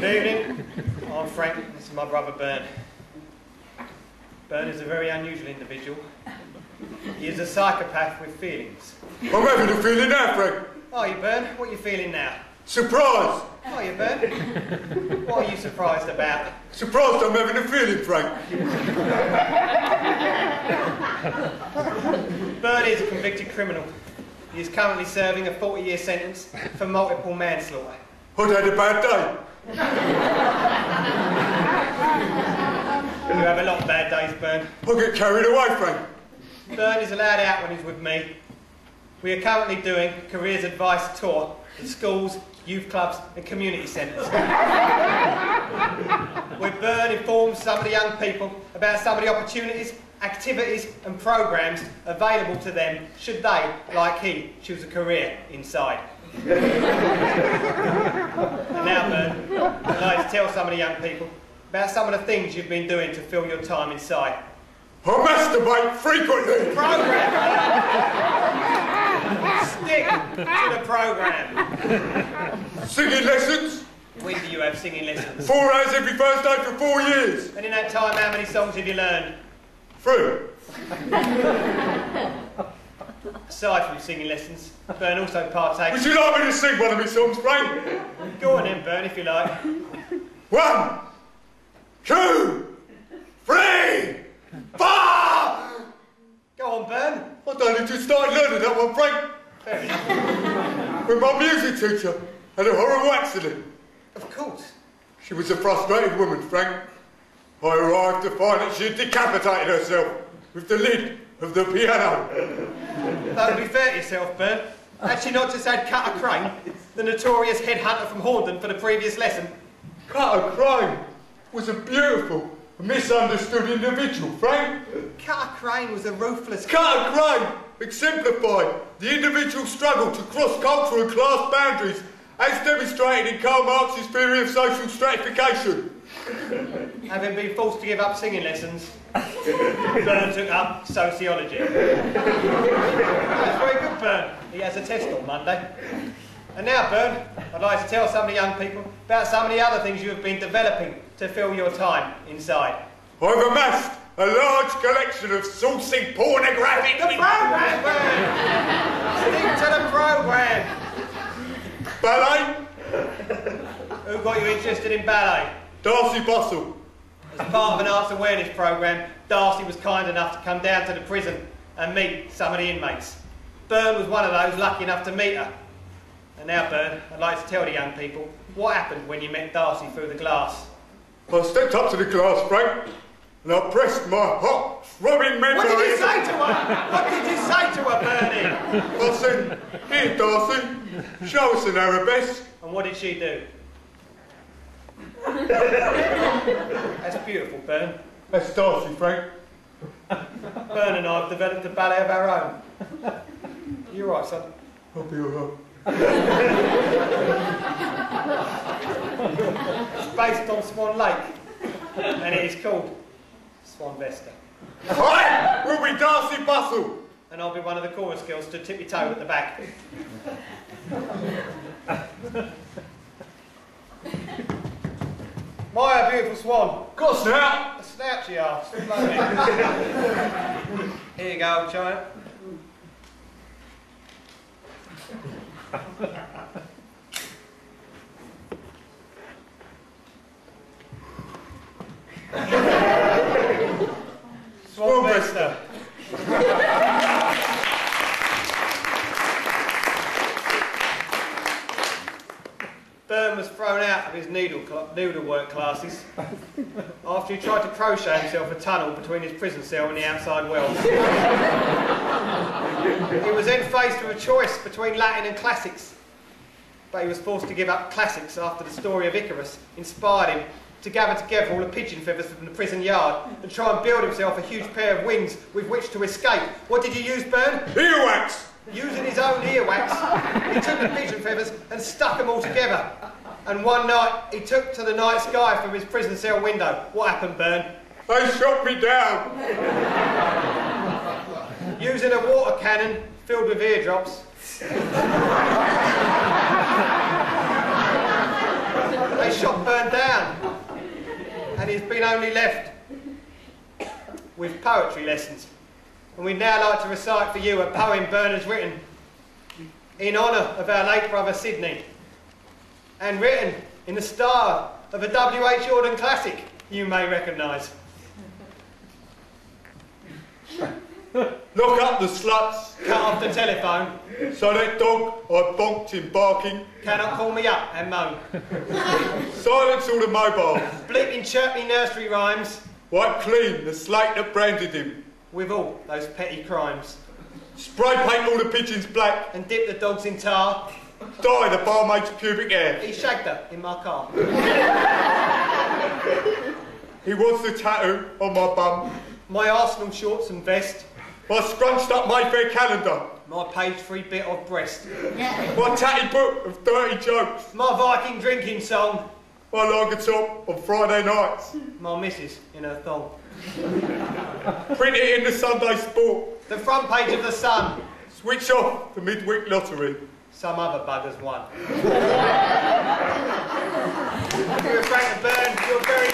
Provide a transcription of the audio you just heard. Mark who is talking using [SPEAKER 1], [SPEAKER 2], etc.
[SPEAKER 1] Good evening. I'm Frank. This is my brother Bern. Bern is a very unusual individual. He is a psychopath with feelings.
[SPEAKER 2] I'm having a feeling now, Frank.
[SPEAKER 1] Are you, Bern? What are you feeling now?
[SPEAKER 2] Surprise!
[SPEAKER 1] Are you, Bern? What are you surprised about?
[SPEAKER 2] Surprised I'm having a feeling, Frank.
[SPEAKER 1] Bern is a convicted criminal. He is currently serving a 40-year sentence for multiple manslaughter.
[SPEAKER 2] I'd had a bad day.
[SPEAKER 1] You have a lot of bad days, Bern.
[SPEAKER 2] I get carried away, Frank.
[SPEAKER 1] Bern is allowed out when he's with me. We are currently doing a careers advice tour at schools, youth clubs and community centres. Where Bern informs some of the young people about some of the opportunities, activities and programmes available to them should they, like he, choose a career inside. And now, Bern, I'd like to tell some of the young people about some of the things you've been doing to fill your time inside.
[SPEAKER 2] I masturbate frequently.
[SPEAKER 1] Programme! Stick to the programme.
[SPEAKER 2] Singing lessons.
[SPEAKER 1] When do you have singing lessons?
[SPEAKER 2] 4 hours every Thursday for 4 years.
[SPEAKER 1] And in that time, how many songs have you learned?
[SPEAKER 2] 3.
[SPEAKER 1] Aside from singing lessons, Bern also partakes...
[SPEAKER 2] Would you like me to sing one of my songs, Frank?
[SPEAKER 1] Go on then, Bern, if you like.
[SPEAKER 2] 1, 2, 3, 4!
[SPEAKER 1] Go on, Bern.
[SPEAKER 2] I've only just started learning that one, Frank.
[SPEAKER 1] Fair enough.
[SPEAKER 2] When my music teacher had a horrible accident.
[SPEAKER 1] Of course.
[SPEAKER 2] She was a frustrated woman, Frank. I arrived to find that she had decapitated herself with the lid of the piano.
[SPEAKER 1] That would be fair to yourself, Bern. Had she not just had Cutter Crane, the notorious headhunter from Horndon, for the previous lesson?
[SPEAKER 2] Cutter Crane was a beautiful, misunderstood individual, Frank.
[SPEAKER 1] Cutter Crane was a ruthless...
[SPEAKER 2] Cutter Crane exemplified the individual struggle to cross cultural and class boundaries as demonstrated in Karl Marx's theory of social stratification.
[SPEAKER 1] Having been forced to give up singing lessons, Bern took up sociology. That's very good, Bern. He has a test on Monday. And now, Bern, I'd like to tell some of the young people about some of the other things you have been developing to fill your time inside.
[SPEAKER 2] I've amassed a large collection of saucy pornographic...
[SPEAKER 1] The programme, Bern! Stick to the programme!
[SPEAKER 2] Ballet?
[SPEAKER 1] Who got you interested in ballet?
[SPEAKER 2] Darcy Bustle.
[SPEAKER 1] As part of an arts awareness programme, Darcy was kind enough to come down to the prison and meet some of the inmates. Bern was one of those lucky enough to meet her. And now, Bern, I'd like to tell the young people what happened when you met Darcy through the glass.
[SPEAKER 2] I stepped up to the glass, Frank, and I pressed my hot, throbbing memory...
[SPEAKER 1] What did you say to her? What did you say to her, Bernie?
[SPEAKER 2] I said, here, Darcy, show us an arabesque.
[SPEAKER 1] And what did she do? That's beautiful, Bern.
[SPEAKER 2] That's Darcy, Frank.
[SPEAKER 1] Bern and I have developed a ballet of our own. You're right, son.
[SPEAKER 2] I'll be all right.
[SPEAKER 1] It's based on Swan Lake, and it is called Swan Vesta.
[SPEAKER 2] I will be Darcy Bustle.
[SPEAKER 1] And I'll be one of the chorus girls to tippy-toe at the back. My beautiful swan.
[SPEAKER 2] Got a snout.
[SPEAKER 1] A snout you are. Still lonely. Here you go, old giant. Swan Vesta. Bern was thrown out of his needlework classes after he tried to crochet himself a tunnel between his prison cell and the outside world. He was then faced with a choice between Latin and classics, but he was forced to give up classics after the story of Icarus inspired him to gather together all the pigeon feathers from the prison yard and try and build himself a huge pair of wings with which to escape. What did he use, Bern?
[SPEAKER 2] Earwax.
[SPEAKER 1] Using his own earwax, he took the pigeon feathers and stuck them all together. And one night, he took to the night sky from his prison cell window. What happened, Bern?
[SPEAKER 2] They shot me down.
[SPEAKER 1] Using a water cannon filled with eardrops, they shot Bern down. been only left with poetry lessons. And we'd now like to recite for you a poem Bern has written in honour of our late brother Sidney, and written in the style of a W.H. Auden classic you may recognise.
[SPEAKER 2] Lock up the sluts.
[SPEAKER 1] Cut off the telephone.
[SPEAKER 2] So that dog I bonked in barking.
[SPEAKER 1] Cannot call me up and moan.
[SPEAKER 2] Silence all the mobiles.
[SPEAKER 1] Bleeping chirpy nursery rhymes.
[SPEAKER 2] Wipe clean the slate that branded him.
[SPEAKER 1] With all those petty crimes.
[SPEAKER 2] Spray paint all the pigeons black.
[SPEAKER 1] And dip the dogs in tar.
[SPEAKER 2] Dye the barmaid's pubic hair.
[SPEAKER 1] He shagged her in my car.
[SPEAKER 2] He wants the tattoo on my bum.
[SPEAKER 1] My Arsenal shorts and vest.
[SPEAKER 2] My scrunched up Mayfair calendar.
[SPEAKER 1] My page 3 bit of breast.
[SPEAKER 2] My tatty book of dirty jokes.
[SPEAKER 1] My Viking drinking song.
[SPEAKER 2] My lager top on Friday nights.
[SPEAKER 1] My missus in her thong.
[SPEAKER 2] Print it in the Sunday Sport.
[SPEAKER 1] The front page of the Sun.
[SPEAKER 2] Switch off the midweek lottery.
[SPEAKER 1] Some other buggers won. You're Frank Bern, you're very